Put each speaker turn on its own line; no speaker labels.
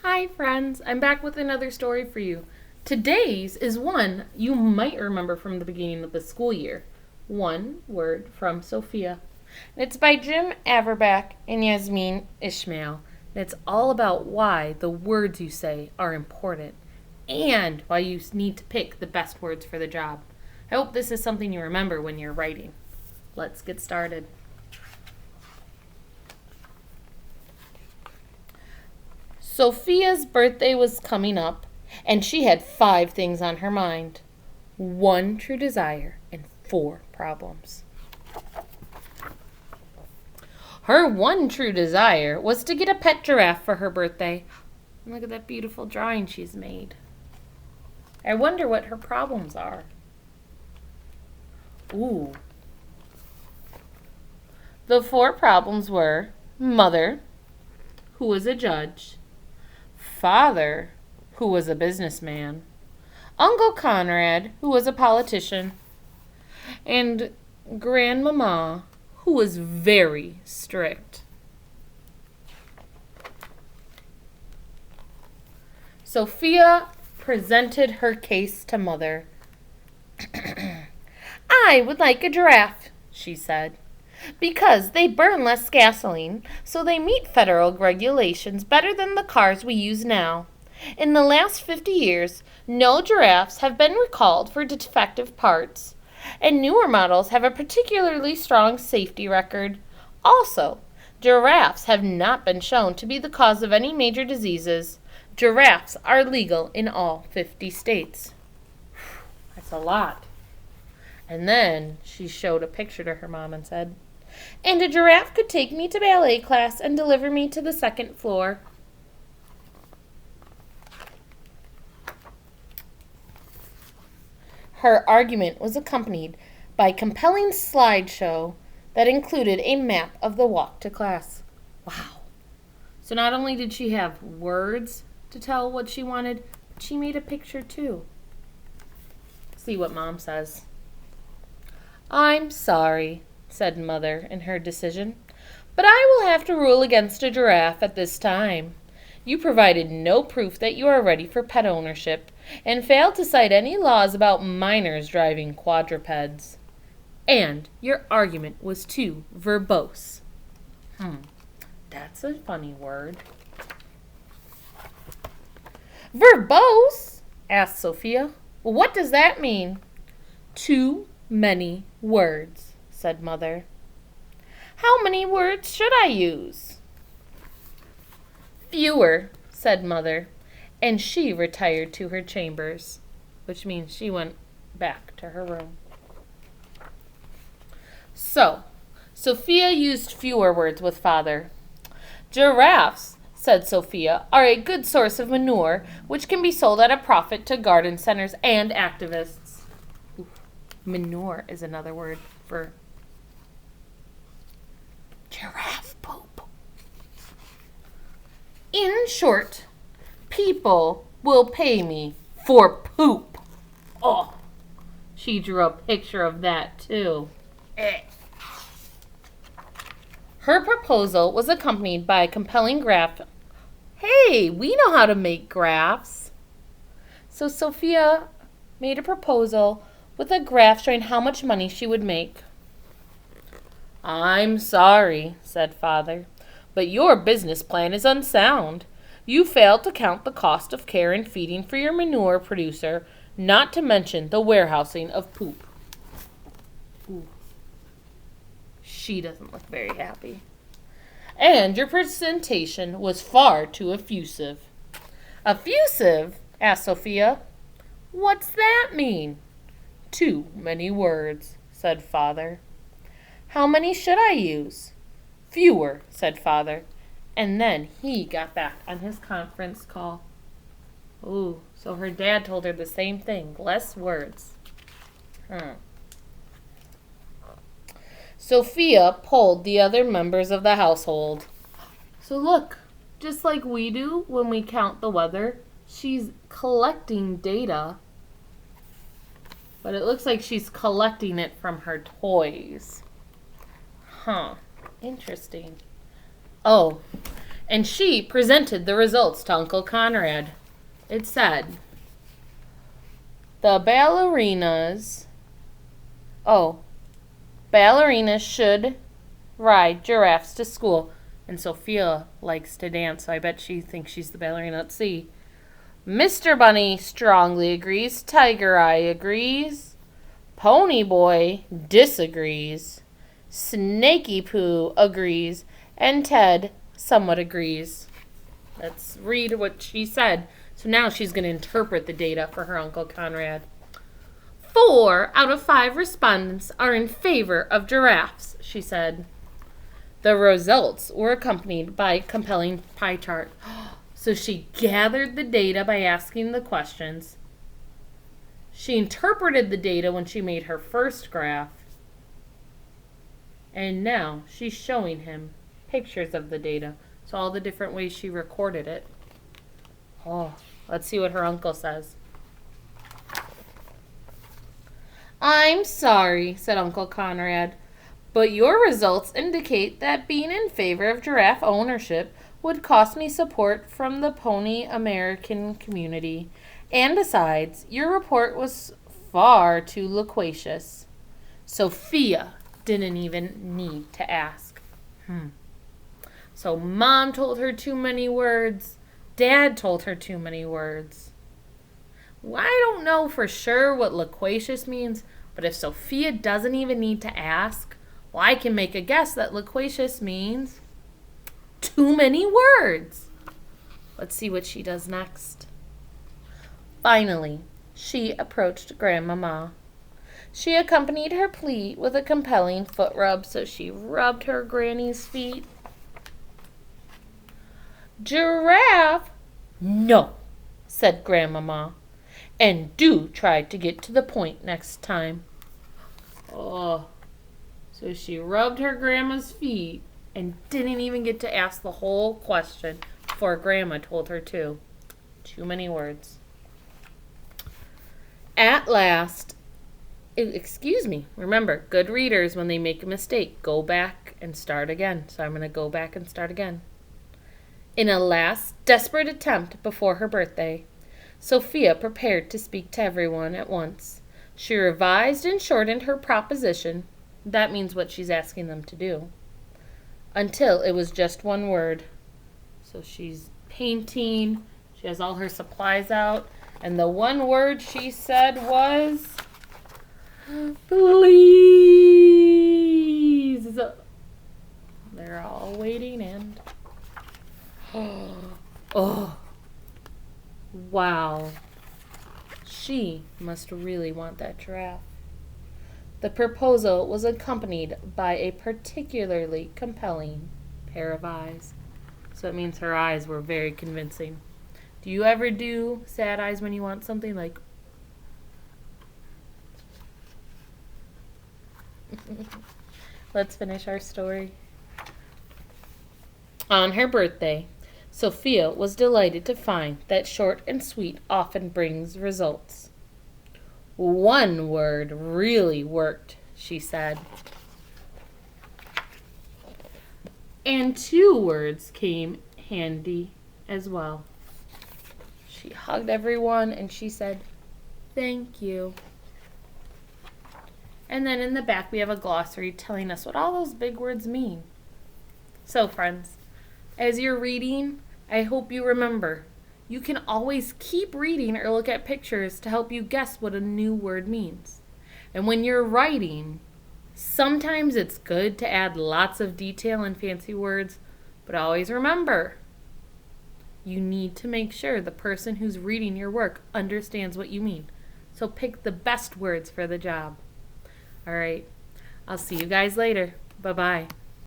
Hi friends, I'm back with another story for you. Today's is one you might remember from the beginning of the school year. One word from Sophia. And it's by Jim Averbeck and Yasmin Ishmael. And it's all about why the words you say are important and why you need to pick the best words for the job. I hope this is something you remember when you're writing. Let's get started. Sophia's birthday was coming up, and she had 5 things on her mind. 1 true desire and 4 problems. Her 1 true desire was to get a pet giraffe for her birthday. Look at that beautiful drawing she's made. I wonder what her problems are. Ooh. The 4 problems were mother, who was a judge, father, who was a businessman, Uncle Conrad, who was a politician, and Grandmama, who was very strict. Sophia presented her case to Mother. I would like a giraffe, she said, because they burn less gasoline, so they meet federal regulations better than the cars we use now. In the last 50 years, no giraffes have been recalled for defective parts, and newer models have a particularly strong safety record. Also, giraffes have not been shown to be the cause of any major diseases. Giraffes are legal in all 50 states. That's a lot. And then she showed a picture to her mom and said, and a giraffe could take me to ballet class and deliver me to the 2nd floor. Her argument was accompanied by a compelling slideshow that included a map of the walk to class. Wow. So not only did she have words to tell what she wanted, but she made a picture too. See what Mom says. I'm sorry, said Mother in her decision, but I will have to rule against a giraffe at this time. You provided no proof that you are ready for pet ownership and failed to cite any laws about minors driving quadrupeds. And your argument was too verbose. That's a funny word. Verbose? Asked Sophia. What does that mean? Too many words, said Mother. How many words should I use? Fewer, said Mother, and she retired to her chambers, which means she went back to her room. So, Sophia used fewer words with Father. Giraffes, said Sophia, are a good source of manure, which can be sold at a profit to garden centers and activists. Ooh, manure is another word for giraffe poop. In short, people will pay me for poop. Oh, she drew a picture of that too. Her proposal was accompanied by a compelling graph. Hey, we know how to make graphs. So Sophia made a proposal with a graph showing how much money she would make. I'm sorry, said Father, but your business plan is unsound. You failed to count the cost of care and feeding for your manure producer, not to mention the warehousing of poop. Ooh. She doesn't look very happy. And your presentation was far too effusive. Effusive? Asked Sophia. What's that mean? Too many words, said Father. How many should I use? Fewer, said Father. And then he got back on his conference call. Ooh, so her dad told her the same thing, less words. Sophia polled the other members of the household. So look, just like we do when we count the weather, she's collecting data. But it looks like she's collecting it from her toys. Interesting. Oh, and she presented the results to Uncle Conrad. It said, ballerinas should ride giraffes to school. And Sophia likes to dance, so I bet she thinks she's the ballerina. Let's see. Mr. Bunny strongly agrees. Tiger Eye agrees. Pony Boy disagrees. Snaky Poo agrees. And Ted somewhat agrees. Let's read what she said. So now she's going to interpret the data for her Uncle Conrad. 4 out of 5 respondents are in favor of giraffes, she said. The results were accompanied by a compelling pie chart. So she gathered the data by asking the questions. She interpreted the data when she made her first graph. And now she's showing him pictures of the data. So all the different ways she recorded it. Oh, let's see what her uncle says. I'm sorry, said Uncle Conrad, but your results indicate that being in favor of giraffe ownership would cost me support from the Pony American community. And besides, your report was far too loquacious. Sophia didn't even need to ask. So Mom told her too many words. Dad told her too many words. Well, I don't know for sure what loquacious means, but if Sophia doesn't even need to ask, well, I can make a guess that loquacious means too many words. Let's see what she does next. Finally, she approached Grandmama. She accompanied her plea with a compelling foot rub, so she rubbed her granny's feet. Giraffe? No, said Grandmama. And do try to get to the point next time. Oh, so she rubbed her grandma's feet and didn't even get to ask the whole question before Grandma told her to. Too many words. At last, excuse me, remember, good readers, when they make a mistake, go back and start again. So I'm going to go back and start again. In a last desperate attempt before her birthday, Sophia prepared to speak to everyone at once. She revised and shortened her proposition, that means what she's asking them to do, until it was just one word. So she's painting, she has all her supplies out, and the one word she said was, please. They're all waiting and, oh. Wow, she must really want that giraffe. The proposal was accompanied by a particularly compelling pair of eyes. So it means her eyes were very convincing. Do you ever do sad eyes when you want something like... Let's finish our story. On her birthday, Sophia was delighted to find that short and sweet often brings results. One word really worked, she said. And 2 words came handy as well. She hugged everyone and she said, thank you. And then in the back we have a glossary telling us what all those big words mean. So friends, as you're reading, I hope you remember, you can always keep reading or look at pictures to help you guess what a new word means. And when you're writing, sometimes it's good to add lots of detail and fancy words, but always remember, you need to make sure the person who's reading your work understands what you mean. So pick the best words for the job. All right, I'll see you guys later. Bye-bye.